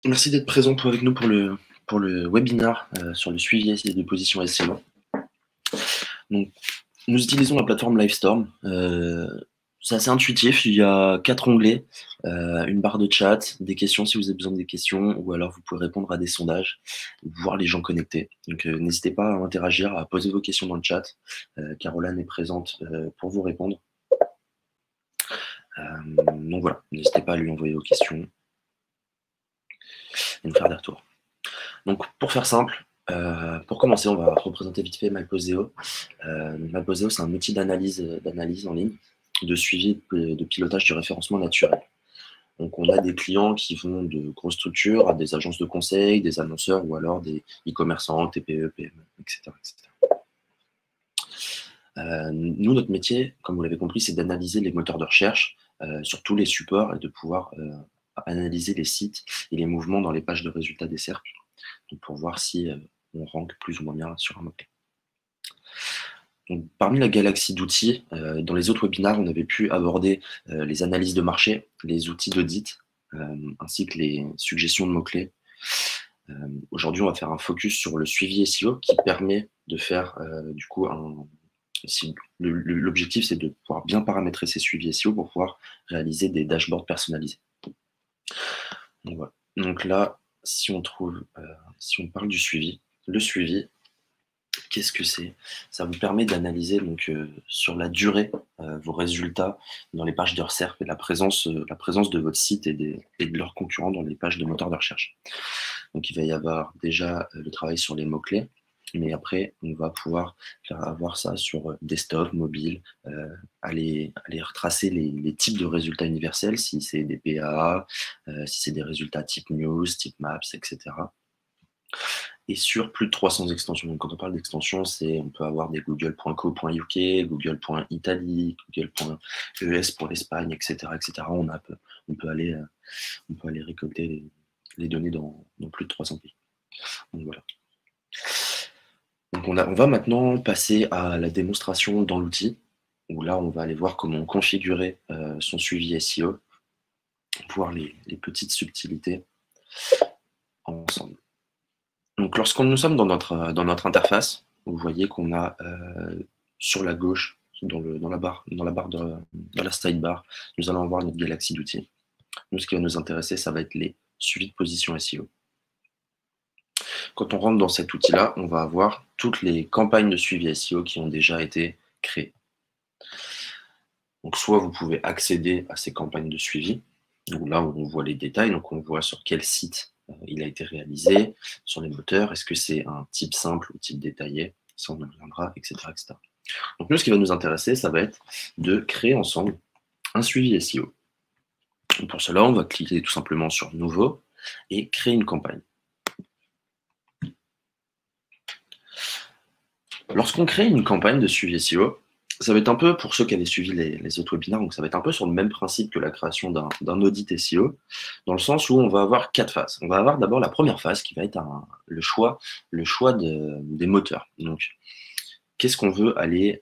Merci d'être présent avec nous pour le webinaire sur le suivi des positions SEO. Donc, nous utilisons la plateforme Livestorm. C'est assez intuitif, il y a 4 onglets, une barre de chat, des questions si vous avez besoin des questions, ou alors vous pouvez répondre à des sondages, voir les gens connectés. Donc n'hésitez pas à interagir, à poser vos questions dans le chat. Caroline est présente pour vous répondre. Donc voilà, n'hésitez pas à lui envoyer vos questions et nous faire des retours. Donc pour faire simple, pour commencer, on va représenter vite fait MyPoseo. MyPoseo, c'est un outil d'analyse en ligne, de suivi, de pilotage du référencement naturel. Donc on a des clients qui vont de grosses structures à des agences de conseil, des annonceurs ou alors des e-commerçants, TPE, PME, etc. Nous, notre métier, comme vous l'avez compris, c'est d'analyser les moteurs de recherche sur tous les supports et de pouvoir analyser les sites et les mouvements dans les pages de résultats des SERP, donc pour voir si on rank plus ou moins bien sur un mot-clé. Donc, parmi la galaxie d'outils, dans les autres webinaires, on avait pu aborder les analyses de marché, les outils d'audit, ainsi que les suggestions de mots-clés. Aujourd'hui, on va faire un focus sur le suivi SEO qui permet de faire du coup l'objectif, c'est de pouvoir bien paramétrer ces suivis SEO pour pouvoir réaliser des dashboards personnalisés. Donc, voilà. Donc là, si on parle du suivi, le suivi, qu'est-ce que c'est? Ça vous permet d'analyser donc sur la durée vos résultats dans les pages de SERP et la présence de votre site et de leurs concurrents dans les pages de moteurs de recherche. Donc il va y avoir déjà le travail sur les mots-clés, mais après on va pouvoir avoir ça sur desktop, mobile, aller retracer les types de résultats universels, si c'est des PA, si c'est des résultats type news, type maps, etc. Et sur plus de 300 extensions. Donc, quand on parle d'extensions, on peut avoir des google.co.uk, google.italie, google.es pour l'Espagne, etc., etc. On peut aller récolter les données dans plus de 300 pays. Donc voilà. Donc on va maintenant passer à la démonstration dans l'outil, où là on va aller voir comment configurer son suivi SEO, voir les petites subtilités ensemble. Donc, lorsque nous sommes dans notre interface, vous voyez qu'on a sur la gauche, dans la barre de la sidebar, nous allons avoir notre galaxie d'outils. Nous, ce qui va nous intéresser, ça va être les suivis de position SEO. Quand on rentre dans cet outil-là, on va avoir toutes les campagnes de suivi SEO qui ont déjà été créées. Donc, soit vous pouvez accéder à ces campagnes de suivi. Donc là, on voit les détails, donc on voit sur quel site il a été réalisé, sur les moteurs, est-ce que c'est un type simple ou type détaillé, ça on y reviendra, etc., etc. Donc nous, ce qui va nous intéresser, ça va être de créer ensemble un suivi SEO. Donc pour cela, on va cliquer tout simplement sur Nouveau et créer une campagne. Lorsqu'on crée une campagne de suivi SEO, ça va être un peu, pour ceux qui avaient suivi les autres webinaires, donc ça va être un peu sur le même principe que la création d'un audit SEO, dans le sens où on va avoir 4 phases. On va avoir d'abord la première phase qui va être le choix des moteurs. Donc, qu'est-ce qu'on veut aller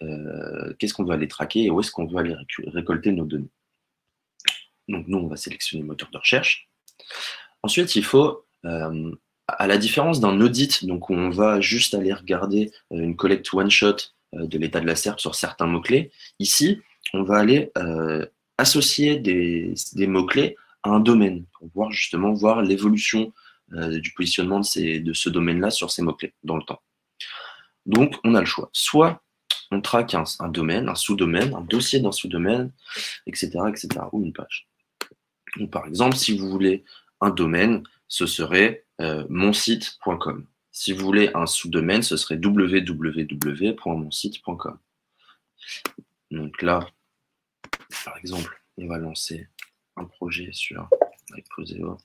traquer et où est-ce qu'on veut aller récolter nos données. Donc, nous, on va sélectionner le moteur de recherche. Ensuite, il faut, à la différence d'un audit, donc où on va juste aller regarder une collecte one-shot de l'état de la SERP sur certains mots-clés. Ici, on va aller associer des mots-clés à un domaine pour voir l'évolution du positionnement de ce domaine-là sur ces mots-clés dans le temps. Donc, on a le choix. Soit on traque un domaine, un sous-domaine, un dossier d'un sous-domaine, etc., ou une page. Donc, par exemple, si vous voulez un domaine, ce serait monsite.com. Si vous voulez un sous-domaine, ce serait www.monsite.com. Donc là, par exemple, on va lancer un projet sur MyPoseo.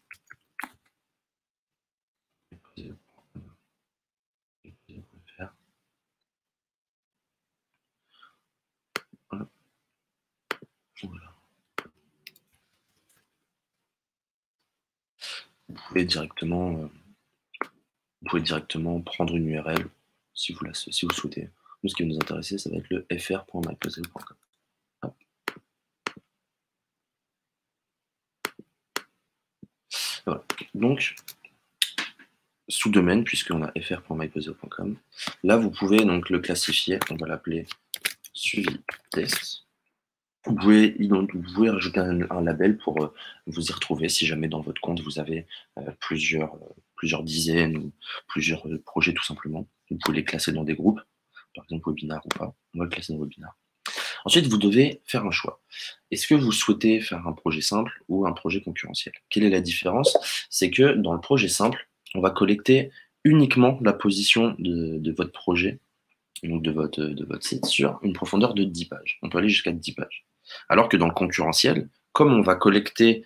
Voilà. Vous pouvez directement prendre une URL si vous souhaitez. Nous, ce qui va nous intéresser, ça va être le fr.myposeo.com. Voilà. Donc, sous-domaine, puisqu'on a fr.mypuzzle.com. Là, vous pouvez donc le classifier, on va l'appeler suivi test. Vous pouvez rajouter un label pour vous y retrouver si jamais dans votre compte vous avez plusieurs dizaines ou plusieurs projets tout simplement. Vous pouvez les classer dans des groupes, par exemple webinar ou pas. On va le classer dans webinar. Ensuite, vous devez faire un choix. Est-ce que vous souhaitez faire un projet simple ou un projet concurrentiel? Quelle est la différence? C'est que dans le projet simple, on va collecter uniquement la position de votre projet, donc de votre site, sur une profondeur de 10 pages. On peut aller jusqu'à 10 pages. Alors que dans le concurrentiel, comme on va collecter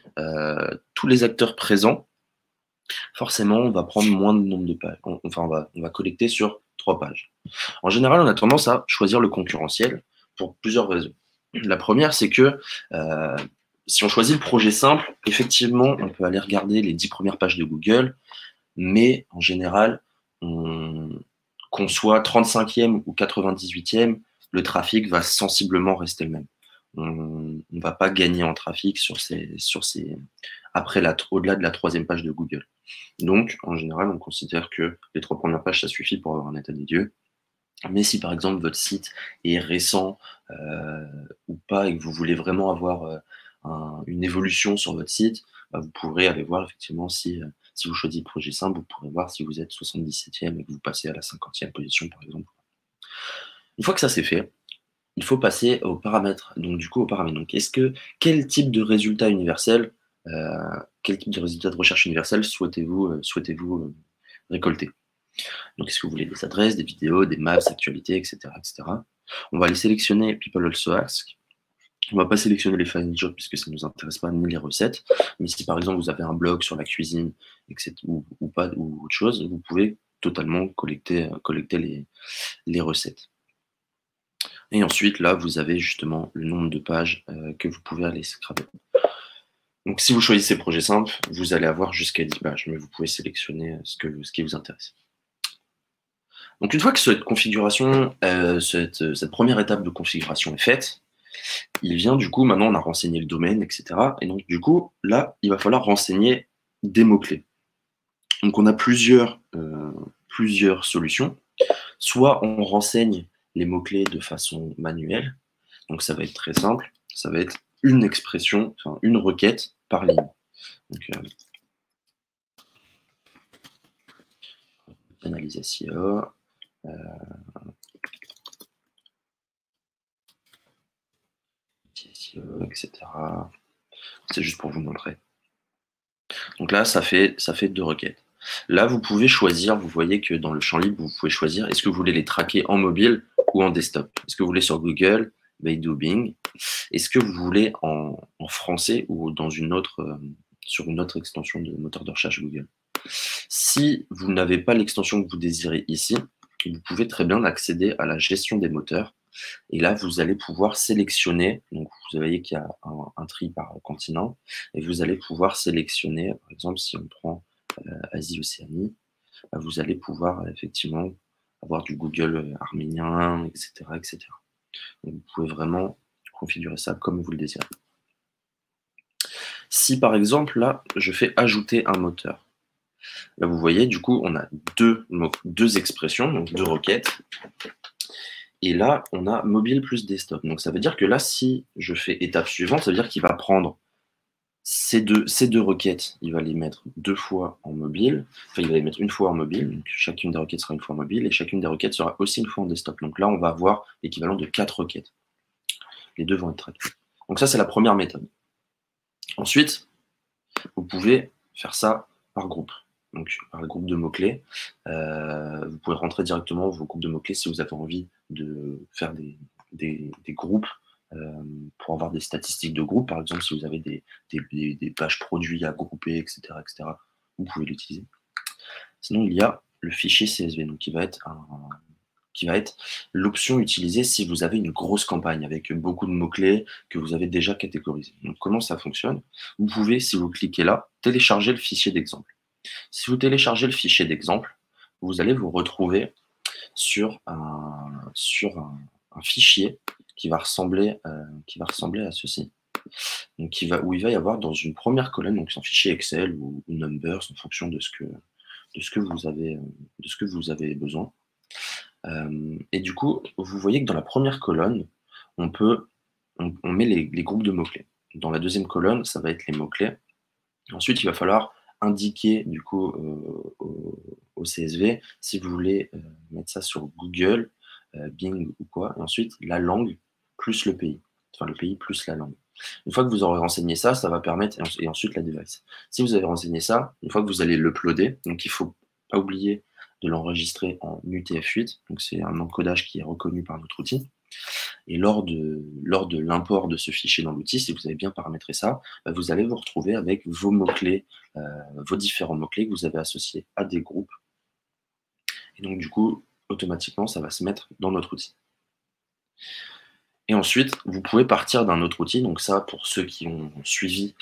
tous les acteurs présents, forcément, on va prendre moins de nombre de pages. On va collecter sur 3 pages. En général, on a tendance à choisir le concurrentiel pour plusieurs raisons. La première, c'est que si on choisit le projet simple, effectivement, on peut aller regarder les 10 premières pages de Google, mais en général, qu'on soit 35e ou 98e, le trafic va sensiblement rester le même. On ne va pas gagner en trafic au-delà de la 3e page de Google. Donc, en général, on considère que les 3 premières pages, ça suffit pour avoir un état des lieux. Mais si par exemple votre site est récent ou pas et que vous voulez vraiment avoir une évolution sur votre site, vous pourrez aller voir effectivement si vous choisissez le projet simple, vous pourrez voir si vous êtes 77e et que vous passez à la 50e position par exemple. Une fois que ça c'est fait, il faut passer aux paramètres. Donc du coup aux paramètres. Donc quel type de résultat universel, quel type de résultat de recherche universelle souhaitez-vous récolter? Donc, est-ce que vous voulez des adresses, des vidéos, des maps, actualités, etc., etc. On va aller sélectionner People Also Ask. On ne va pas sélectionner les find jobs puisque ça ne nous intéresse pas, ni les recettes. Mais si par exemple vous avez un blog sur la cuisine, etc., ou autre chose, vous pouvez totalement collecter les recettes. Et ensuite, là, vous avez justement le nombre de pages que vous pouvez aller scraper. Donc, si vous choisissez projet simple, vous allez avoir jusqu'à 10 pages, mais vous pouvez sélectionner ce qui vous intéresse. Donc une fois que cette configuration, cette première étape de configuration est faite, il vient du coup, maintenant on a renseigné le domaine, etc. Et donc du coup, là, il va falloir renseigner des mots-clés. Donc on a plusieurs solutions. Soit on renseigne les mots-clés de façon manuelle, donc ça va être très simple, ça va être une expression, enfin une requête par ligne. Donc, analyse SEO. Etc. C'est juste pour vous montrer. Donc là, ça fait 2 requêtes. Là, vous pouvez choisir, vous voyez que dans le champ libre, vous pouvez choisir, est-ce que vous voulez les traquer en mobile ou en desktop? Est-ce que vous voulez sur Google, Baidu, Bing? Est-ce que vous voulez en français ou sur une autre extension de moteur de recherche Google? Si vous n'avez pas l'extension que vous désirez ici, vous pouvez très bien accéder à la gestion des moteurs. Et là, vous allez pouvoir sélectionner, donc vous voyez qu'il y a un tri par continent, et vous allez pouvoir sélectionner, par exemple, si on prend Asie-Océanie, vous allez pouvoir effectivement avoir du Google arménien, etc., etc. Donc, vous pouvez vraiment configurer ça comme vous le désirez. Si par exemple, là, je fais ajouter un moteur, là, vous voyez, du coup, on a deux expressions, donc 2 requêtes. Et là, on a mobile plus desktop. Donc, ça veut dire que là, si je fais étape suivante, ça veut dire qu'il va prendre ces deux requêtes, il va les mettre 2 fois en mobile. Enfin, il va les mettre une fois en mobile. Donc, chacune des requêtes sera une fois en mobile. Et chacune des requêtes sera aussi une fois en desktop. Donc là, on va avoir l'équivalent de 4 requêtes. Les 2 vont être traquées. Donc ça, c'est la première méthode. Ensuite, vous pouvez faire ça par groupe. Donc, par le groupe de mots-clés. Vous pouvez rentrer directement vos groupes de mots-clés si vous avez envie de faire des groupes pour avoir des statistiques de groupe. Par exemple, si vous avez des pages produits à grouper, etc., etc., vous pouvez l'utiliser. Sinon, il y a le fichier CSV, donc qui va être l'option utilisée si vous avez une grosse campagne avec beaucoup de mots-clés que vous avez déjà catégorisés. Donc, comment ça fonctionne? Vous pouvez, si vous cliquez là, télécharger le fichier d'exemple. Si vous téléchargez le fichier d'exemple, vous allez vous retrouver sur un fichier qui va ressembler à ceci. Donc où il va y avoir dans une première colonne, donc c'est un fichier Excel ou Numbers en fonction de ce que vous avez besoin. Et du coup, vous voyez que dans la première colonne, on met les groupes de mots-clés. Dans la deuxième colonne, ça va être les mots-clés. Ensuite, il va falloir indiquer du coup au CSV si vous voulez mettre ça sur Google, Bing ou quoi, et ensuite la langue plus le pays, enfin le pays plus la langue. Une fois que vous aurez renseigné ça, ça va permettre, et ensuite la device. Si vous avez renseigné ça, une fois que vous allez l'uploader, donc il ne faut pas oublier de l'enregistrer en UTF-8, donc c'est un encodage qui est reconnu par notre outil. Et lors de l'import de ce fichier dans l'outil, si vous avez bien paramétré ça, vous allez vous retrouver avec vos mots-clés, vos différents mots-clés que vous avez associés à des groupes. Et donc, du coup, automatiquement, ça va se mettre dans notre outil. Et ensuite, vous pouvez partir d'un autre outil. Donc ça, pour ceux qui ont suivi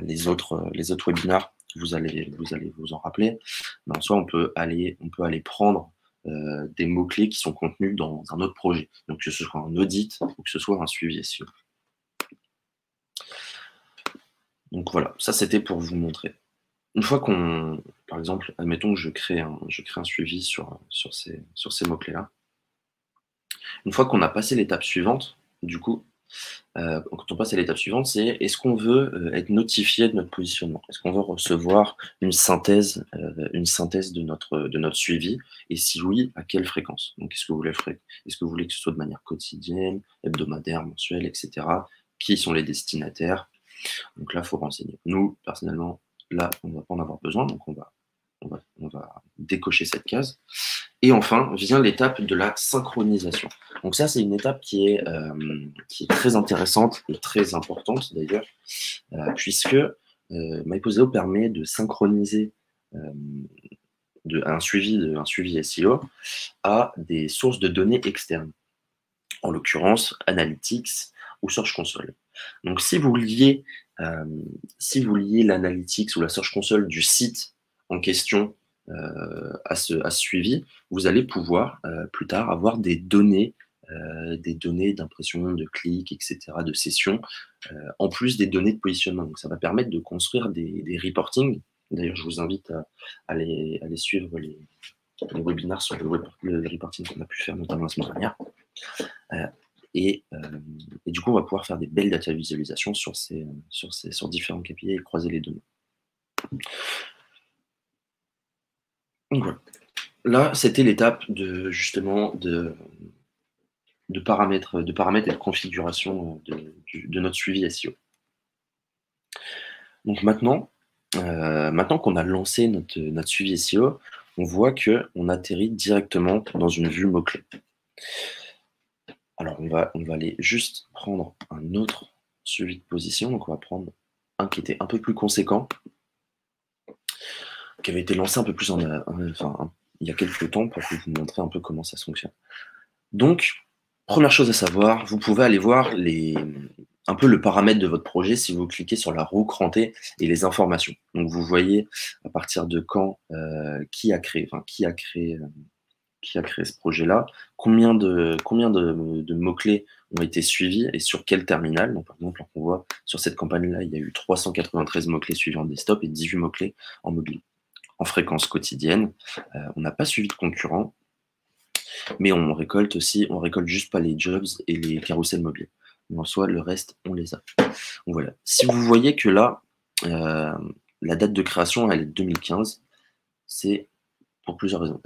les autres webinaires, vous allez vous en rappeler. Mais en soi, on peut aller prendre des mots-clés qui sont contenus dans un autre projet. Donc que ce soit un audit ou que ce soit un suivi SEO. Donc voilà, ça c'était pour vous montrer. Une fois par exemple, admettons que je crée un suivi sur ces mots-clés-là. Une fois qu'on a passé l'étape suivante, du coup, quand on passe à l'étape suivante, c'est est-ce qu'on veut être notifié de notre positionnement? Est-ce qu'on veut recevoir une synthèse de notre suivi? Et si oui, à quelle fréquence? Donc, est-ce que vous voulez que ce soit de manière quotidienne, hebdomadaire, mensuelle, etc. Qui sont les destinataires? Donc là, il faut renseigner. Nous, personnellement, là, on ne va pas en avoir besoin, donc on va décocher cette case. Et enfin, vient l'étape de la synchronisation. Donc ça, c'est une étape qui est très intéressante et très importante d'ailleurs, puisque MyPoseo permet de synchroniser un suivi SEO à des sources de données externes, en l'occurrence Analytics ou Search Console. Donc si vous liez l'Analytics ou la Search Console du site en question à ce suivi, vous allez pouvoir plus tard avoir des données d'impression, de clics, etc., de sessions, en plus des données de positionnement. Donc ça va permettre de construire des reportings. D'ailleurs, je vous invite à aller suivre les webinaires sur le reporting qu'on a pu faire notamment la semaine dernière. Et du coup, on va pouvoir faire des belles data visualisations sur différents KPI et croiser les données. Donc voilà. Là, c'était l'étape de paramètres et de configuration de notre suivi SEO. Donc maintenant qu'on a lancé notre suivi SEO, on voit qu'on atterrit directement dans une vue mot-clé. Alors on va aller juste prendre un autre suivi de position. Donc on va prendre un qui était un peu plus conséquent, qui avait été lancé un peu plus il y a quelques temps pour vous montrer un peu comment ça fonctionne. Donc, première chose à savoir, vous pouvez aller voir un peu le paramètre de votre projet si vous cliquez sur la roue crantée et les informations. Donc vous voyez à partir de quand, qui a créé ce projet-là, combien de mots-clés ont été suivis et sur quel terminal. Donc par exemple, on voit sur cette campagne-là, il y a eu 393 mots-clés suivis en desktop et 18 mots-clés en mobile. En fréquence quotidienne, on n'a pas suivi de concurrents, mais on récolte juste pas les jobs et les carousels mobiles. Mais en soi, le reste, on les a. Donc voilà. Si vous voyez que là, la date de création, elle est 2015, c'est pour plusieurs raisons.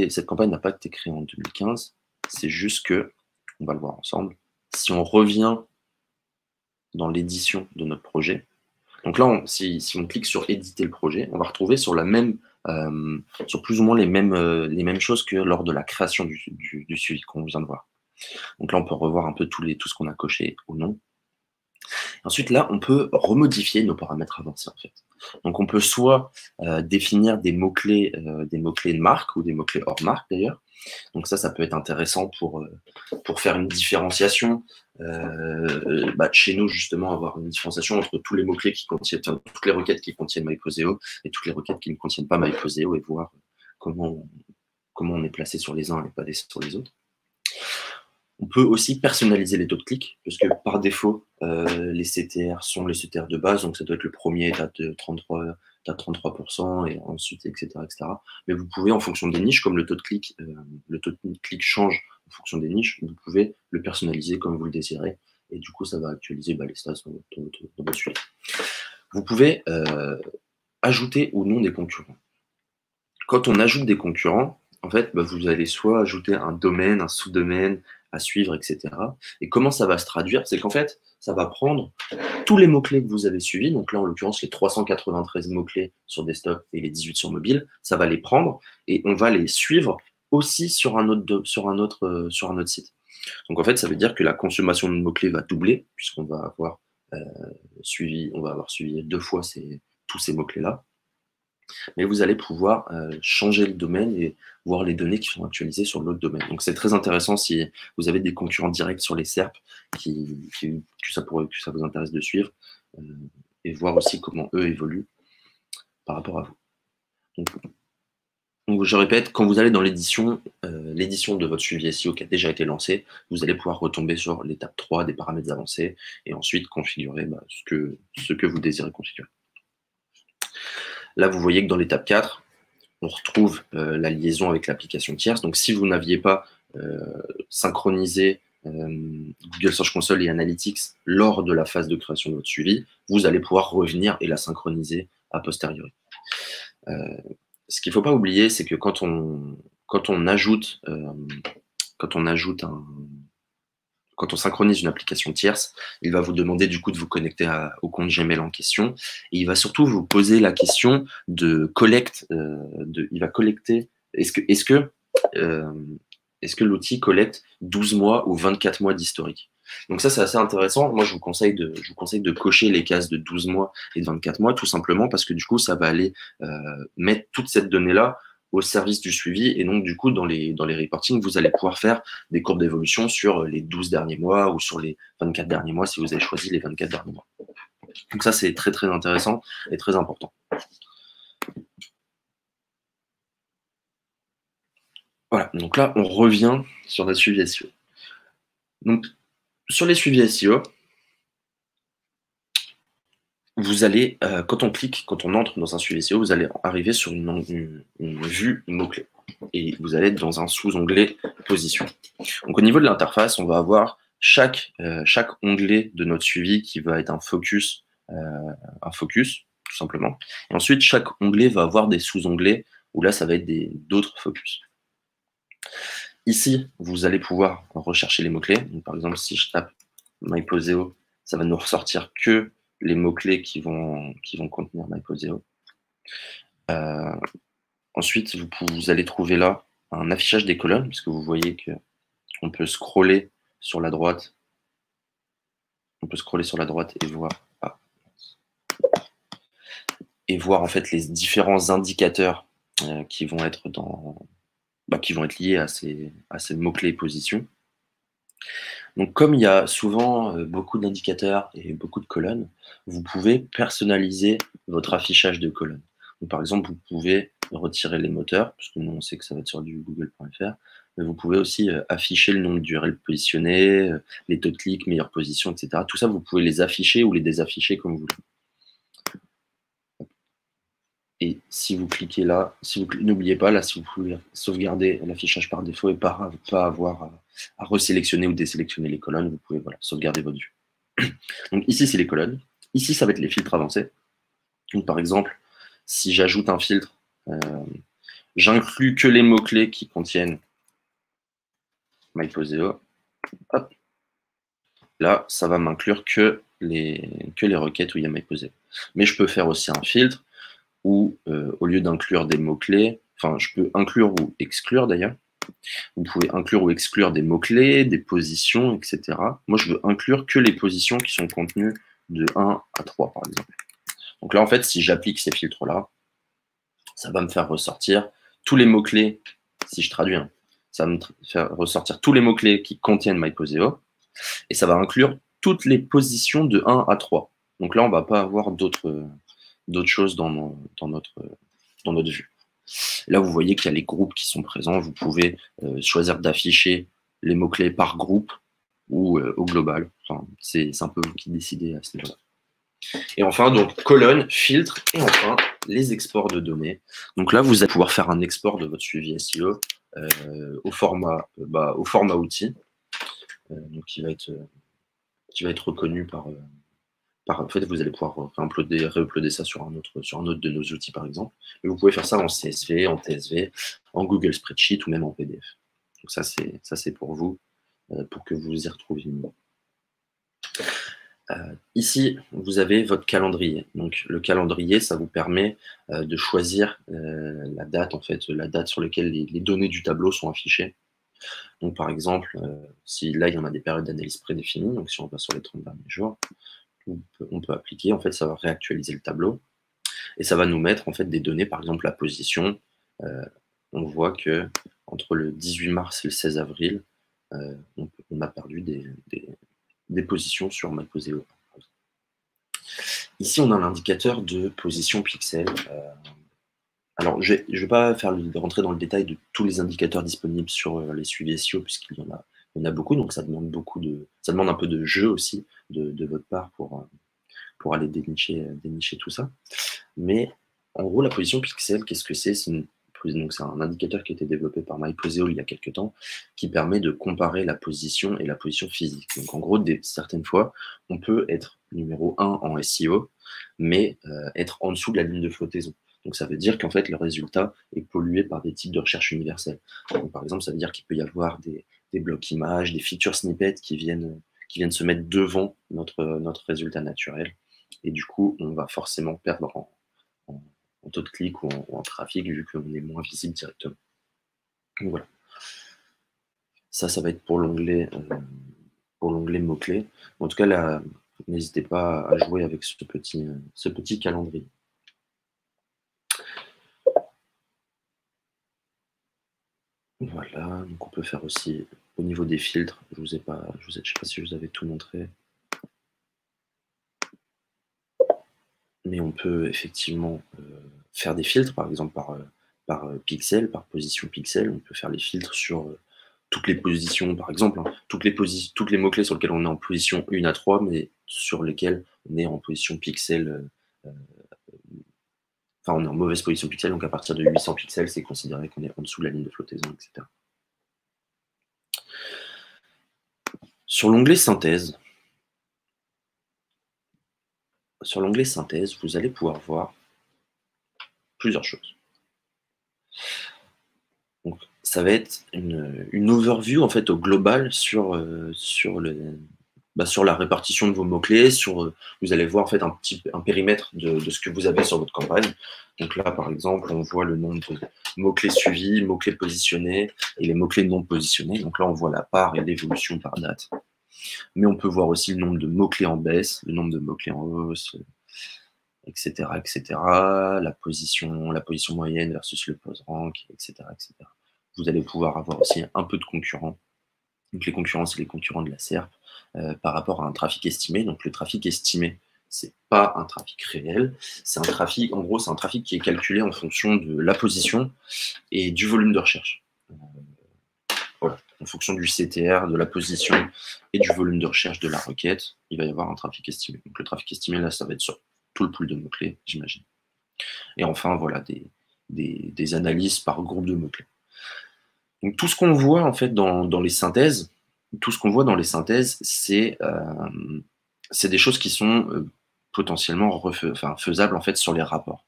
Cette campagne n'a pas été créée en 2015, c'est juste que, on va le voir ensemble, si on revient dans l'édition de notre projet, donc là, si on clique sur éditer le projet, on va retrouver sur plus ou moins les mêmes choses que lors de la création du suivi qu'on vient de voir. Donc là, on peut revoir un peu tout ce qu'on a coché ou non. Ensuite, là, on peut remodifier nos paramètres avancés, en fait. Donc, on peut soit définir des mots-clés de marque ou des mots-clés hors marque, d'ailleurs. Donc ça peut être intéressant pour faire une différenciation. Chez nous, justement, avoir une différenciation entre tous les mots-clés toutes les requêtes qui contiennent MyPoseo et toutes les requêtes qui ne contiennent pas MyPoseo et voir comment on est placé sur les uns et pas sur les autres. On peut aussi personnaliser les taux de clic, parce que par défaut, les CTR sont les CTR de base, donc ça doit être le premier, tu as 33%, et ensuite, etc., etc. Mais vous pouvez, en fonction des niches, comme le taux de clic change en fonction des niches, vous pouvez le personnaliser comme vous le désirez, et du coup, ça va actualiser les stats dans votre suite. Vous pouvez ajouter ou non des concurrents. Quand on ajoute des concurrents, en fait, vous allez soit ajouter un domaine, un sous-domaine à suivre, etc. Et comment ça va se traduire? C'est qu'en fait, ça va prendre tous les mots-clés que vous avez suivis, donc là, en l'occurrence, les 393 mots-clés sur desktop et les 18 sur mobile, ça va les prendre et on va les suivre aussi sur un autre site. Donc, en fait, ça veut dire que la consommation de mots-clés va doubler, puisqu'on va avoir suivi 2 fois tous ces mots-clés-là. Mais vous allez pouvoir changer le domaine et voir les données qui sont actualisées sur l'autre domaine. Donc c'est très intéressant si vous avez des concurrents directs sur les SERP que ça vous intéresse de suivre et voir aussi comment eux évoluent par rapport à vous. Donc je répète, quand vous allez dans l'édition de votre suivi SEO qui a déjà été lancé, vous allez pouvoir retomber sur l'étape 3 des paramètres avancés et ensuite configurer ce que vous désirez configurer. Là, vous voyez que dans l'étape 4, on retrouve la liaison avec l'application tierce. Donc, si vous n'aviez pas synchronisé Google Search Console et Analytics lors de la phase de création de votre suivi, vous allez pouvoir revenir et la synchroniser a posteriori. Ce qu'il ne faut pas oublier, c'est que quand on synchronise une application tierce, il va vous demander du coup de vous connecter au compte Gmail en question. Et il va surtout vous poser la question de collecte. Il va collecter. Est-ce que l'outil collecte 12 mois ou 24 mois d'historique? Donc ça, c'est assez intéressant. Moi, je vous conseille de cocher les cases de 12 mois et de 24 mois, tout simplement parce que du coup, ça va aller mettre toute cette donnée-là au service du suivi. Et donc, du coup, dans les reportings, vous allez pouvoir faire des courbes d'évolution sur les 12 derniers mois ou sur les 24 derniers mois si vous avez choisi les 24 derniers mois. Donc ça, c'est très, très intéressant et très important. Voilà, donc là, on revient sur notre suivi SEO. Donc, sur les suivis SEO, vous allez, quand on entre dans un suivi SEO, vous allez arriver sur une vue mot-clé. Et vous allez être dans un sous-onglet position. Donc au niveau de l'interface, on va avoir chaque onglet de notre suivi qui va être un focus, tout simplement. Et ensuite, chaque onglet va avoir des sous-onglets où là, ça va être d'autres focus. Ici, vous allez pouvoir rechercher les mots-clés. Par exemple, si je tape MyPoseo, ça va nous ressortir que les mots-clés qui vont contenir MyPoseo. Ensuite, vous allez trouver là un affichage des colonnes, parce que vous voyez qu'on peut scroller sur la droite. On peut scroller sur la droite et voir en fait les différents indicateurs qui vont être liés à ces mots-clés position. Donc, comme il y a souvent beaucoup d'indicateurs et beaucoup de colonnes, vous pouvez personnaliser votre affichage de colonnes. Donc, par exemple, vous pouvez retirer les moteurs, parce que nous, on sait que ça va être sur du google.fr, mais vous pouvez aussi afficher le nombre d'URL positionnés, les taux de clic, meilleure position, etc. Tout ça, vous pouvez les afficher ou les désafficher comme vous voulez. Et si vous cliquez là, n'oubliez pas, là, si vous pouvez sauvegarder l'affichage par défaut et pas avoir à resélectionner ou désélectionner les colonnes, vous pouvez sauvegarder votre vue. Donc ici, c'est les colonnes. Ici, ça va être les filtres avancés. Donc par exemple, si j'ajoute un filtre, j'inclus que les mots-clés qui contiennent MyPoseo. Hop. Là, ça va m'inclure que les requêtes où il y a MyPoseo. Mais je peux faire aussi un filtre où, au lieu d'inclure des mots-clés, enfin, je peux inclure ou exclure d'ailleurs. Vous pouvez inclure ou exclure des mots-clés, des positions, etc. Moi, je veux inclure que les positions qui sont contenues de 1 à 3, par exemple. Donc là, en fait, si j'applique ces filtres-là, ça va me faire ressortir tous les mots-clés, si je traduis, ça va me faire ressortir tous les mots-clés qui contiennent MyPoseo, et ça va inclure toutes les positions de 1 à 3. Donc là, on ne va pas avoir d'autres choses dans notre vue. Là, vous voyez qu'il y a les groupes qui sont présents. Vous pouvez choisir d'afficher les mots-clés par groupe ou au global. Enfin, c'est un peu vous qui décidez à ce niveau-là. Et enfin, donc, colonne, filtre, et enfin, les exports de données. Donc là, vous allez pouvoir faire un export de votre suivi SEO au format outil, donc qui va être reconnu en fait, vous allez pouvoir réuploader ça sur un autre de nos outils, par exemple. Et vous pouvez faire ça en CSV, en TSV, en Google Spreadsheet ou même en PDF. Donc ça, c'est pour vous, pour que vous y retrouviez mieux. Ici, vous avez votre calendrier. Donc, le calendrier, ça vous permet de choisir la date sur laquelle les données du tableau sont affichées. Donc, par exemple, si là, il y en a des périodes d'analyse prédéfinies, donc si on va sur les 30 derniers jours, on peut appliquer, en fait, ça va réactualiser le tableau et ça va nous mettre en fait des données, par exemple la position. On voit que entre le 18 mars et le 16 avril, on a perdu des positions sur Mapposeo. Ici, on a l'indicateur de position pixel. Alors, je ne vais pas rentrer dans le détail de tous les indicateurs disponibles sur les suivis SEO, puisqu'il y en a beaucoup, donc ça demande un peu de jeu aussi de votre part pour aller dénicher tout ça. Mais en gros, la position pixel, qu'est-ce que c'est? Donc, c'est un indicateur qui a été développé par Myposeo il y a quelques temps, qui permet de comparer la position et la position physique. Donc, en gros, certaines fois, on peut être numéro 1 en SEO, mais être en dessous de la ligne de flottaison. Donc, ça veut dire qu'en fait, le résultat est pollué par des types de recherche universelles. Donc, par exemple, ça veut dire qu'il peut y avoir des blocs images, des feature snippets qui viennent se mettre devant notre résultat naturel. Et du coup, on va forcément perdre en taux de clic ou en trafic, vu qu'on est moins visible directement. Donc voilà. Ça va être pour l'onglet mots-clés. En tout cas, là, n'hésitez pas à jouer avec ce petit calendrier. Voilà, donc on peut faire aussi au niveau des filtres. Je ne sais pas si je vous avais tout montré. Mais on peut effectivement faire des filtres, par exemple par pixel, par position pixel. On peut faire les filtres sur toutes les positions, par exemple, hein, toutes les mots-clés sur lesquels on est en position 1 à 3, mais sur lesquels on est en position pixel, enfin on est en mauvaise position pixel, donc à partir de 800 pixels, c'est considéré qu'on est en dessous de la ligne de flottaison, etc. Sur l'onglet synthèse, vous allez pouvoir voir plusieurs choses. Donc, ça va être une overview en fait au global sur la répartition de vos mots-clés. Vous allez voir en fait un périmètre de ce que vous avez sur votre campagne. Donc là, par exemple, on voit le nombre de mots-clés suivis, mots-clés positionnés et les mots-clés non positionnés. Donc là, on voit la part et l'évolution par date. Mais on peut voir aussi le nombre de mots-clés en baisse, le nombre de mots-clés en hausse, etc., la position moyenne versus le post-rank, etc., etc. Vous allez pouvoir avoir aussi un peu de concurrents. Donc les concurrents, c'est les concurrents de la SERP par rapport à un trafic estimé. Donc le trafic estimé, c'est pas un trafic réel, c'est un trafic qui est calculé en fonction de la position et du volume de recherche. Voilà. En fonction du CTR, de la position et du volume de recherche de la requête, il va y avoir un trafic estimé. Donc le trafic estimé, là, ça va être sur tout le pool de mots-clés, j'imagine. Et enfin, voilà, des analyses par groupe de mots-clés. Donc tout ce qu'on voit en fait dans les synthèses, c'est des choses qui sont potentiellement faisables en fait sur les rapports.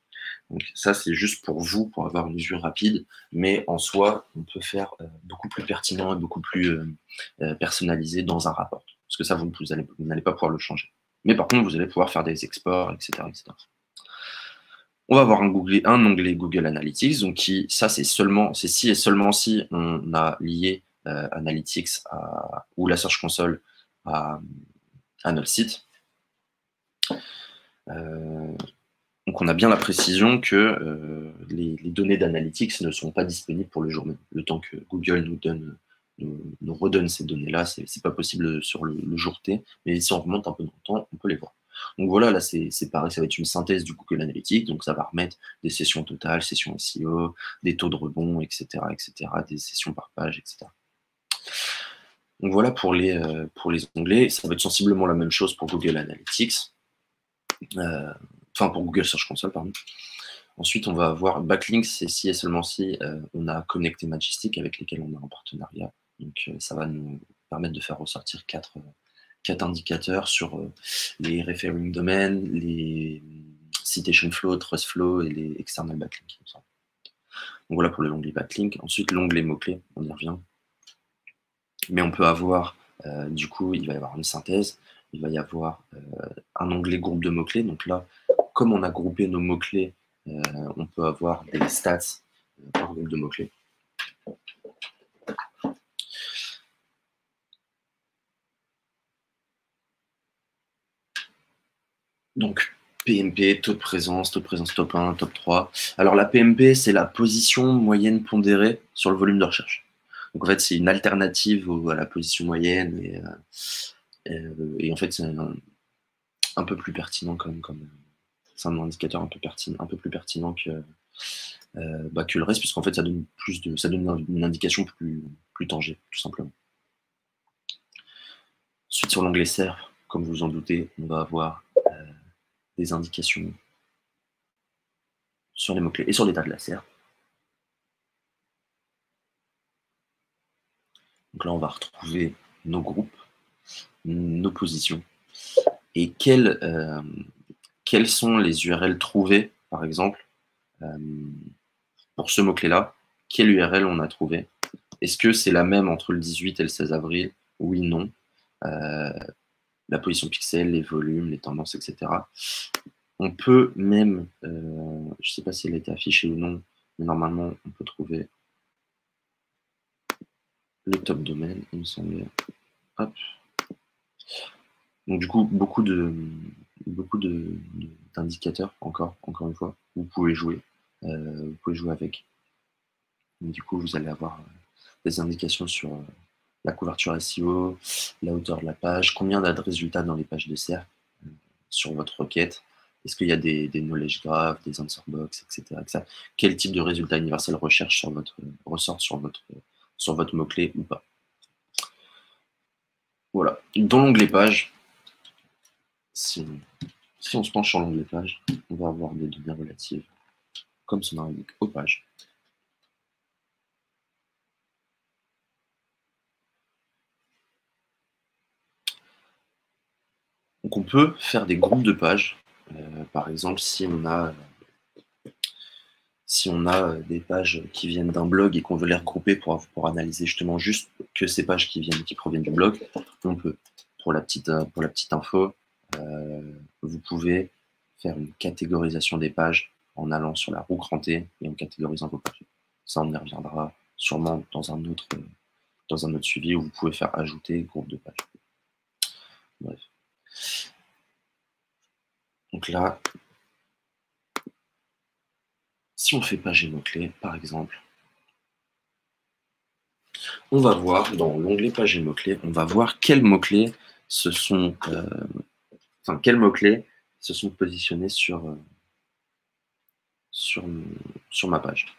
Donc ça, c'est juste pour vous, pour avoir une vue rapide, mais en soi, on peut faire beaucoup plus pertinent et beaucoup plus personnalisé dans un rapport. Parce que ça, vous n'allez pas pouvoir le changer. Mais par contre, vous allez pouvoir faire des exports, etc., etc. On va avoir un onglet Google Analytics, donc c'est si et seulement si on a lié Analytics ou la Search Console à notre site. Donc on a bien la précision que les données d'Analytics ne sont pas disponibles pour le jour même. Le temps que Google nous redonne ces données-là, c'est pas possible sur le jour T, mais si on remonte un peu dans le temps, on peut les voir. Donc voilà, là c'est pareil, ça va être une synthèse du Google Analytics, donc ça va remettre des sessions totales, sessions SEO, des taux de rebond, etc., des sessions par page, etc. Donc voilà pour les onglets. Ça va être sensiblement la même chose pour Google Analytics. Enfin, pour Google Search Console, pardon. Ensuite, on va avoir backlinks, c'est si et seulement si on a connecté Majestic avec lesquels on a un partenariat. Donc, ça va nous permettre de faire ressortir quatre indicateurs sur les referring domains, les citation flow, trust flow et les external backlinks. Donc voilà pour l'onglet backlink. Ensuite, l'onglet mots-clés, on y revient. Mais on peut avoir, du coup, il va y avoir une synthèse, il va y avoir un onglet groupe de mots-clés. Donc là, comme on a groupé nos mots-clés, on peut avoir des stats par groupe de mots-clés. Donc, PMP, taux de présence top 1, top 3. Alors, la PMP, c'est la position moyenne pondérée sur le volume de recherche. Donc, en fait, c'est une alternative à la position moyenne. Et en fait, c'est un peu plus pertinent c'est un indicateur un peu plus pertinent que le reste, puisqu'en fait, ça donne une indication plus tangée, tout simplement. Ensuite, sur l'onglet SERP, comme vous vous en doutez, on va avoir des indications sur les mots-clés et sur l'état de la SERP. Donc là, on va retrouver nos groupes, nos positions, et quelles sont les URL trouvées, par exemple, pour ce mot-clé-là. Quelle URL on a trouvé? Est-ce que c'est la même entre le 18 et le 16 avril? Oui, non. La position pixel, les volumes, les tendances, etc. On peut même, je ne sais pas si elle a été affichée ou non, mais normalement, on peut trouver le top domaine, il me semblait. Hop. Donc du coup, beaucoup d'indicateurs, encore une fois, vous pouvez jouer avec. Et du coup, vous allez avoir des indications sur la couverture SEO, la hauteur de la page, combien de résultats dans les pages de SERP sur votre requête, est-ce qu'il y a des knowledge graphs, des answer box, etc. Quel type de résultat universel ressort sur votre mot-clé ou pas. Voilà. Dans l'onglet page, si on se penche sur l'onglet page, on va avoir des données relatives, comme son nom l'indique, aux pages. Donc on peut faire des groupes de pages. Par exemple, si on a des pages qui viennent d'un blog et qu'on veut les regrouper pour analyser justement juste que ces pages qui proviennent du blog, on peut. Pour la petite info, vous pouvez faire une catégorisation des pages en allant sur la roue crantée et en catégorisant vos pages. Ça, on y reviendra sûrement dans un autre suivi où vous pouvez faire ajouter groupe de pages. Bref. Donc là, si on fait page et mots-clés, par exemple, on va voir dans l'onglet page et mots-clés, on va voir quels mots-clés quels mots-clés se sont positionnés sur ma page.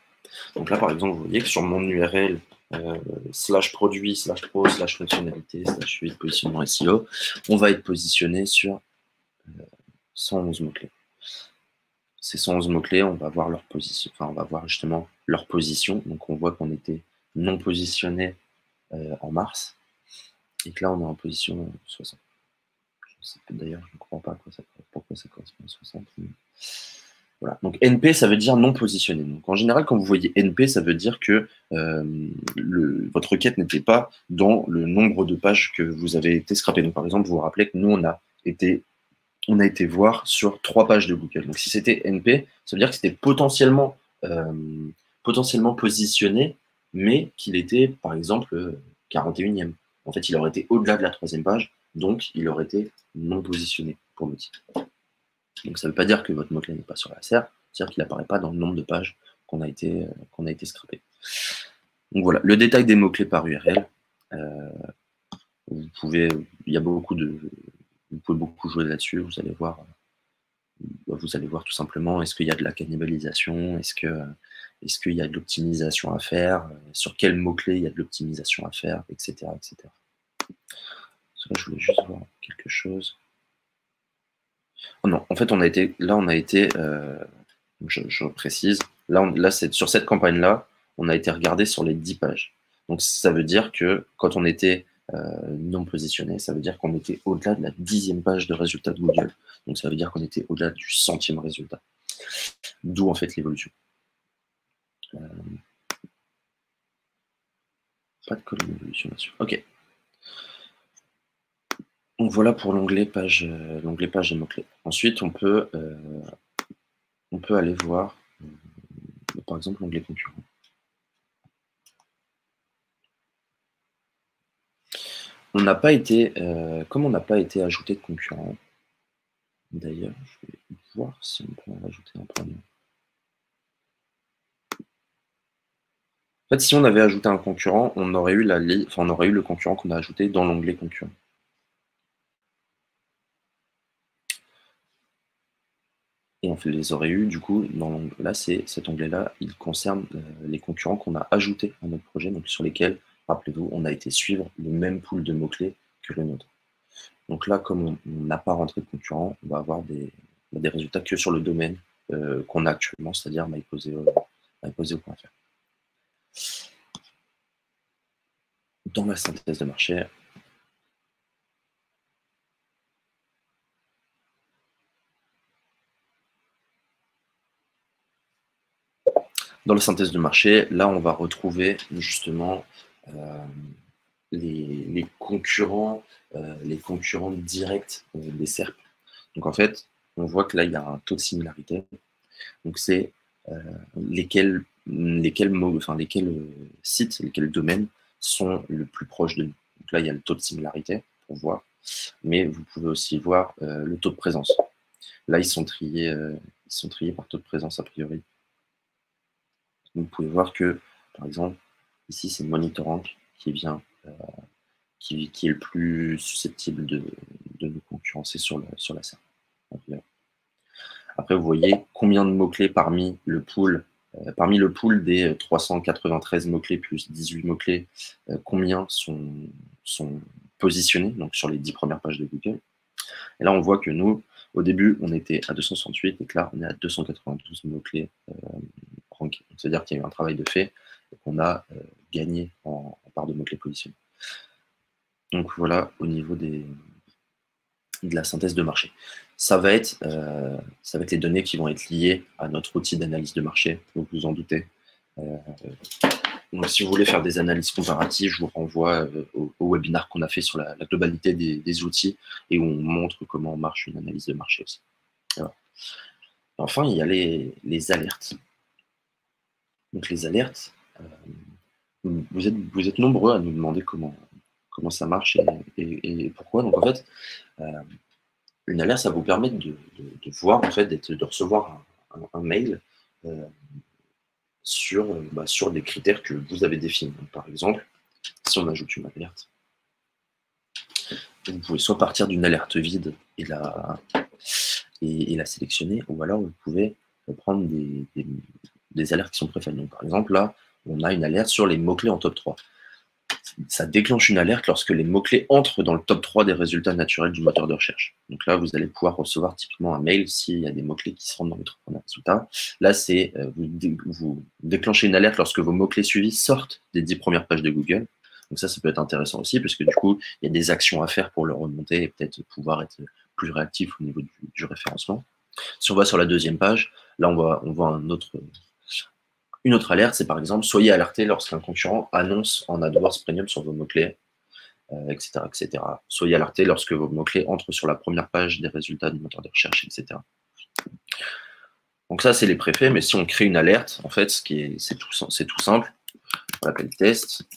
Donc là, par exemple, vous voyez que sur mon URL /produit /pro /fonctionnalité /8 positionnement SEO, on va être positionné sur 111 mots-clés. Ces 111 mots-clés, on va voir leur position, on va voir justement leur position. Donc on voit qu'on était non positionné en mars, et que là on est en position 60. D'ailleurs, je ne comprends pas pourquoi ça correspond à 60. Voilà. Donc NP, ça veut dire non positionné. Donc en général, quand vous voyez NP, ça veut dire que votre requête n'était pas dans le nombre de pages que vous avez été scrappé. Donc par exemple, vous vous rappelez que nous, on a été voir sur 3 pages de Google. Donc si c'était NP, ça veut dire que c'était potentiellement positionné, mais qu'il était, par exemple, 41e. En fait, il aurait été au-delà de la 3e page, donc il aurait été non positionné pour le titre. Donc ça ne veut pas dire que votre mot-clé n'est pas sur la SERP, c'est-à-dire qu'il n'apparaît pas dans le nombre de pages qu'on a été scrappé. Donc voilà, le détail des mots-clés par URL. Vous pouvez beaucoup jouer là-dessus, vous allez voir tout simplement, est-ce qu'il y a de la cannibalisation, est-ce qu'il y a de l'optimisation à faire, sur quels mots-clés il y a de l'optimisation à faire, etc., etc. Là, je voulais juste voir quelque chose. Oh non, en fait, on a été, je précise, là sur cette campagne-là, on a été regardé sur les 10 pages. Donc ça veut dire que quand on était non positionné, ça veut dire qu'on était au-delà de la 10e page de résultats de Google. Donc ça veut dire qu'on était au-delà du 100e résultat. D'où en fait l'évolution. Pas de colonne d'évolution là-dessus. Ok. Donc voilà pour l'onglet page et mots-clés. Ensuite, on peut aller voir, par exemple, l'onglet concurrent. On n'a pas été, comme on n'a pas été ajouté de concurrent, d'ailleurs, je vais voir si on peut en rajouter un premier. En fait, si on avait ajouté un concurrent, on aurait eu on aurait eu le concurrent qu'on a ajouté dans l'onglet concurrent. Et on les aurait eu, du coup, là, cet onglet-là, il concerne les concurrents qu'on a ajoutés à notre projet, donc sur lesquels, rappelez-vous, on a été suivre le même pool de mots-clés que le nôtre. Donc là, comme on n'a pas rentré de concurrent, on va avoir des résultats que sur le domaine qu'on a actuellement, c'est-à-dire myposeo.fr. Dans la synthèse de marché, là, on va retrouver justement les concurrents directs des SERP. Donc en fait, on voit que là, il y a un taux de similarité. Donc c'est lesquels sites, lesquels domaines sont le plus proches de nous. Donc là, il y a le taux de similarité pour voir, mais vous pouvez aussi voir le taux de présence. Là, ils sont triés par taux de présence a priori. Vous pouvez voir que, par exemple, ici, c'est Monitorank qui vient, qui est le plus susceptible de nous concurrencer sur la SERP. Après, vous voyez combien de mots-clés parmi le pool des 393 mots-clés plus 18 mots-clés, combien sont positionnés donc sur les 10 premières pages de Google. Et là, on voit que nous, au début, on était à 268 et que là, on est à 292 mots-clés rankés. C'est-à-dire qu'il y a eu un travail de fait et qu'on a gagné en part de mots-clés positionnés. Donc voilà, au niveau de la synthèse de marché. Ça va être les données qui vont être liées à notre outil d'analyse de marché, vous vous en doutez. Donc, si vous voulez faire des analyses comparatives, je vous renvoie au webinaire qu'on a fait sur la globalité des outils et où on montre comment marche une analyse de marché aussi. Voilà. Enfin, il y a les alertes. Donc les alertes, vous êtes nombreux à nous demander comment ça marche et pourquoi. Donc en fait, une alerte, ça vous permet de voir, en fait, de recevoir un mail sur des critères que vous avez définis. Donc, par exemple, si on ajoute une alerte, vous pouvez soit partir d'une alerte vide et la sélectionner, ou alors vous pouvez prendre des alertes qui sont préférées. Donc, par exemple, là, on a une alerte sur les mots-clés en top 3. Ça déclenche une alerte lorsque les mots-clés entrent dans le top 3 des résultats naturels du moteur de recherche. Donc là, vous allez pouvoir recevoir typiquement un mail s'il y a des mots-clés qui se rendent dans votre premier résultat. Là, c'est vous déclenchez une alerte lorsque vos mots-clés suivis sortent des 10 premières pages de Google. Donc ça peut être intéressant aussi, parce que du coup, il y a des actions à faire pour le remonter et peut-être pouvoir être plus réactif au niveau du référencement. Si on va sur la deuxième page, là, on voit une autre alerte, c'est par exemple, soyez alerté lorsqu'un concurrent annonce en AdWords Premium sur vos mots-clés, etc., etc. Soyez alerté lorsque vos mots-clés entrent sur la première page des résultats du moteur de recherche, etc. Donc ça, c'est les préfets, mais si on crée une alerte, en fait, c'est tout simple. On l'appelle test.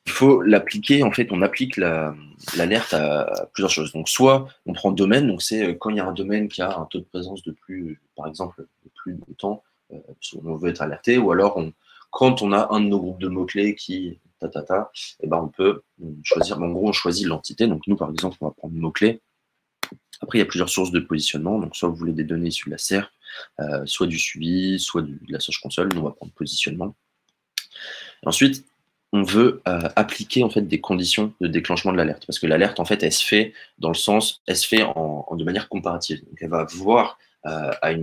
Il faut l'appliquer, en fait, on applique l'alerte à plusieurs choses. Donc soit on prend domaine, donc c'est quand il y a un domaine qui a un taux de présence de plus, par exemple, de plus de temps, on veut être alerté, ou alors quand on a un de nos groupes de mots-clés qui et ben on peut choisir, en gros on choisit l'entité, donc nous par exemple on va prendre mots-clés. Après il y a plusieurs sources de positionnement, donc soit vous voulez des données issues de la SERP, soit du suivi, soit de la Search Console, nous on va prendre positionnement. Et ensuite, on veut appliquer en fait des conditions de déclenchement de l'alerte, parce que l'alerte en fait elle se fait dans le sens, elle se fait de manière comparative. Donc elle va voir à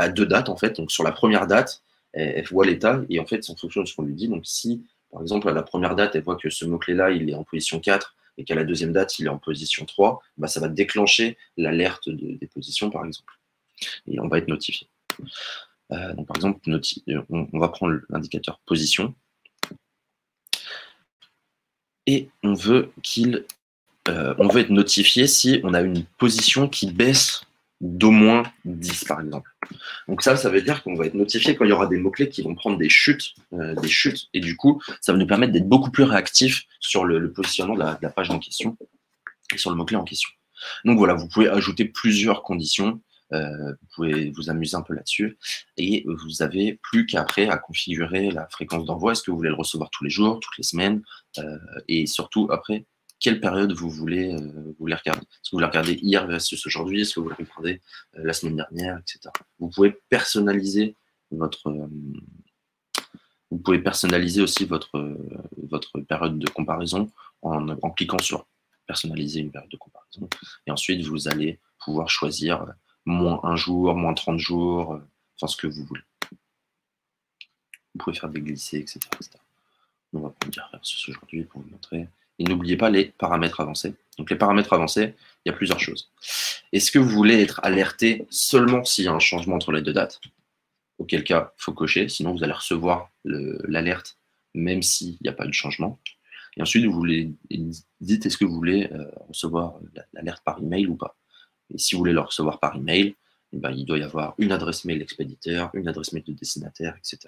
deux dates en fait. Donc sur la première date, elle voit l'état et en fait c'est en fonction de ce qu'on lui dit. Donc si par exemple à la première date elle voit que ce mot-clé là il est en position 4 et qu'à la deuxième date il est en position 3, bah, ça va déclencher l'alerte des positions par exemple. Et on va être notifié. Donc par exemple, on va prendre l'indicateur position et on veut être notifié si on a une position qui baisse d'au moins 10 par exemple. Donc ça veut dire qu'on va être notifié quand il y aura des mots-clés qui vont prendre des chutes, et du coup, ça va nous permettre d'être beaucoup plus réactifs sur le positionnement de la page en question et sur le mot-clé en question. Donc voilà, vous pouvez ajouter plusieurs conditions, vous pouvez vous amuser un peu là-dessus, et vous avez plus qu'après à configurer la fréquence d'envoi. Est-ce que vous voulez le recevoir tous les jours, toutes les semaines, et surtout après, quelle période vous voulez regarder. Est-ce que vous voulez regarder hier versus aujourd'hui, est-ce que vous voulez regarder la semaine dernière, etc. Vous pouvez personnaliser vous pouvez personnaliser aussi votre période de comparaison en cliquant sur personnaliser une période de comparaison. Et ensuite, vous allez pouvoir choisir moins 1 jour, moins 30 jours, enfin ce que vous voulez. Vous pouvez faire des glissés, etc. On va prendre dire versus aujourd'hui pour vous montrer. Et n'oubliez pas les paramètres avancés. Donc les paramètres avancés, il y a plusieurs choses. Est-ce que vous voulez être alerté seulement s'il y a un changement entre les deux dates? Auquel cas, il faut cocher, sinon vous allez recevoir l'alerte même s'il n'y a pas eu de changement. Et ensuite, vous dites est-ce que vous voulez recevoir l'alerte par email ou pas. Et si vous voulez le recevoir par email, eh ben, il doit y avoir une adresse mail d'expéditeur, une adresse mail de destinataire, etc.,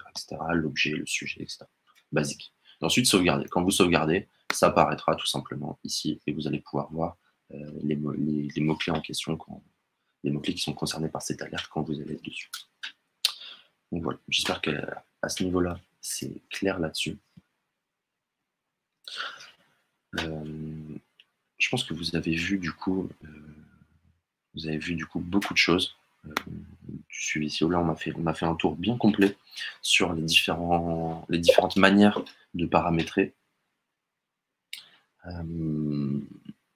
l'objet, le sujet, etc. Basique. Et ensuite, sauvegarder. Quand vous sauvegardez, ça apparaîtra tout simplement ici et vous allez pouvoir voir les mots-clés en question, les mots-clés qui sont concernés par cette alerte quand vous allez dessus. Donc voilà, j'espère qu'à ce niveau-là, c'est clair là-dessus. Je pense que vous avez vu du coup, beaucoup de choses du suivi SEO. Là, on a fait un tour bien complet sur les différentes manières de paramétrer.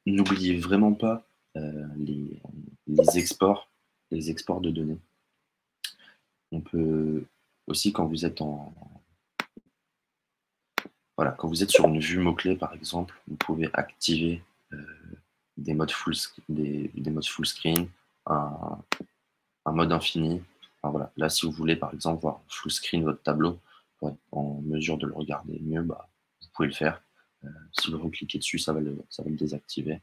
N'oubliez vraiment pas les exports de données. On peut aussi, quand vous êtes sur une vue mot-clé, par exemple, vous pouvez activer des modes full screen, un mode infini. Enfin, voilà. Là, si vous voulez, par exemple, voir full screen votre tableau, pour être en mesure de le regarder mieux, bah, vous pouvez le faire. Si vous recliquez dessus, ça va le désactiver.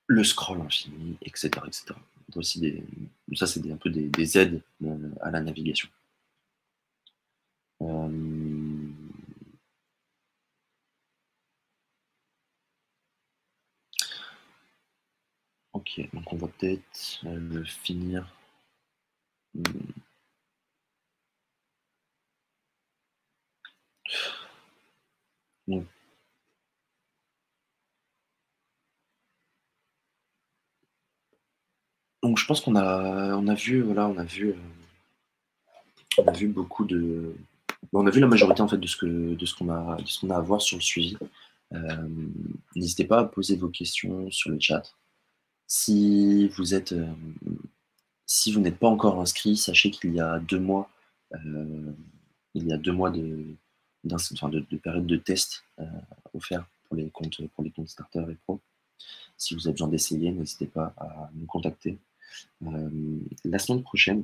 Le scroll infini, etc. Aussi ça, c'est un peu des aides à la navigation. Ok, donc on va peut-être finir. Donc je pense qu'on a vu beaucoup de. On a vu la majorité en fait de ce qu'on a à voir sur le suivi. N'hésitez pas à poser vos questions sur le chat. Si vous n'êtes pas encore inscrit, sachez qu'il y a 2 mois, de période de test offert pour les comptes starter et pro. Si vous avez besoin d'essayer, n'hésitez pas à nous contacter. La semaine prochaine,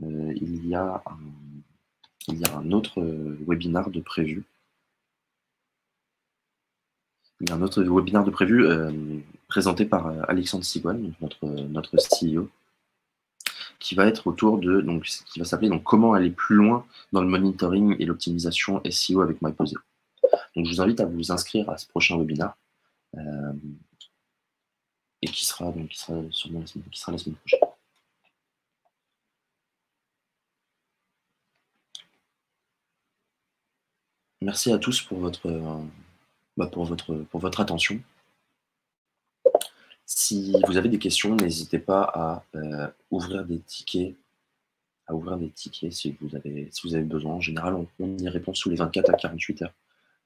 il y a un autre webinaire de prévu. Il y a un autre webinaire de prévu présenté par Alexandre Sigouin, notre CEO, qui va être autour de, qui va s'appeler comment aller plus loin dans le monitoring et l'optimisation SEO avec MyPoseo. Donc je vous invite à vous inscrire à ce prochain webinaire et qui sera la semaine prochaine. Merci à tous pour votre attention. Si vous avez des questions, n'hésitez pas à ouvrir des tickets à ouvrir des tickets si vous avez besoin. En général, on y répond sous les 24 à 48 heures.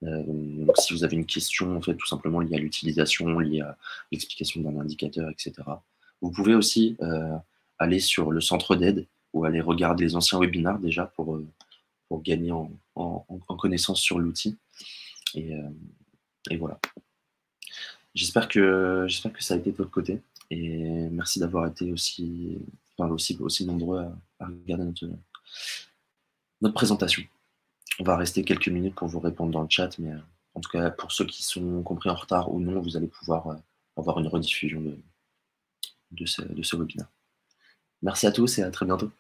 Donc si vous avez une question, en fait, tout simplement liée à l'utilisation, liée à l'explication d'un indicateur, etc. Vous pouvez aussi aller sur le centre d'aide ou aller regarder les anciens webinaires déjà pour gagner en connaissance sur l'outil. Et voilà. J'espère que ça a été de votre côté. Et merci d'avoir été aussi nombreux à regarder notre présentation. On va rester quelques minutes pour vous répondre dans le chat, mais en tout cas, pour ceux qui sont compris en retard ou non, vous allez pouvoir avoir une rediffusion de ce webinaire. Merci à tous et à très bientôt.